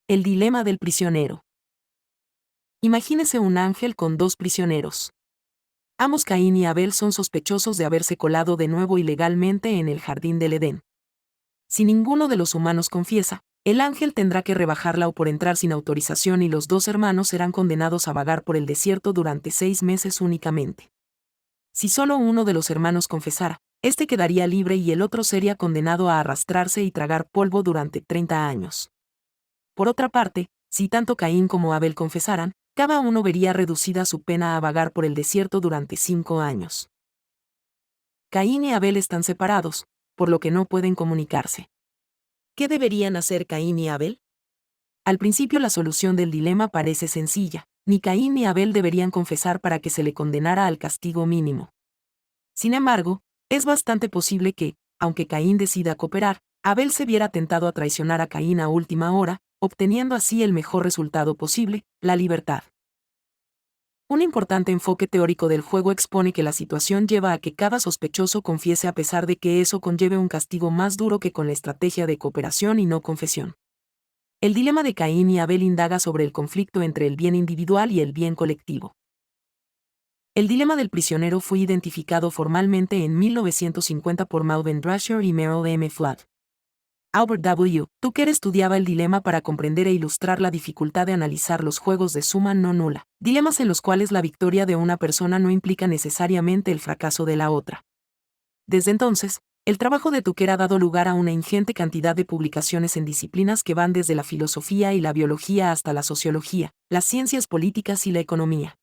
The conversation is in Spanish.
El dilema del prisionero. Imagínese un ángel con dos prisioneros. Ambos, Caín y Abel, son sospechosos de haberse colado de nuevo ilegalmente en el jardín del Edén. Si ninguno de los humanos confiesa, el ángel tendrá que rebajarla o por entrar sin autorización y los dos hermanos serán condenados a vagar por el desierto durante 6 meses únicamente. Si solo uno de los hermanos confesara, este quedaría libre y el otro sería condenado a arrastrarse y tragar polvo durante 30 años. Por otra parte, si tanto Caín como Abel confesaran, cada uno vería reducida su pena a vagar por el desierto durante 5 años. Caín y Abel están separados, por lo que no pueden comunicarse. ¿Qué deberían hacer Caín y Abel? Al principio la solución del dilema parece sencilla: ni Caín ni Abel deberían confesar para que se le condenara al castigo mínimo. Sin embargo, es bastante posible que, aunque Caín decida cooperar, Abel se viera tentado a traicionar a Caín a última hora, obteniendo así el mejor resultado posible, la libertad. Un importante enfoque teórico del juego expone que la situación lleva a que cada sospechoso confiese a pesar de que eso conlleve un castigo más duro que con la estrategia de cooperación y no confesión. El dilema de Caín y Abel indaga sobre el conflicto entre el bien individual y el bien colectivo. El dilema del prisionero fue identificado formalmente en 1950 por Malvin Drasher y Merrill M. Flood. Albert W. Tucker estudiaba el dilema para comprender e ilustrar la dificultad de analizar los juegos de suma no nula, dilemas en los cuales la victoria de una persona no implica necesariamente el fracaso de la otra. Desde entonces, el trabajo de Tucker ha dado lugar a una ingente cantidad de publicaciones en disciplinas que van desde la filosofía y la biología hasta la sociología, las ciencias políticas y la economía.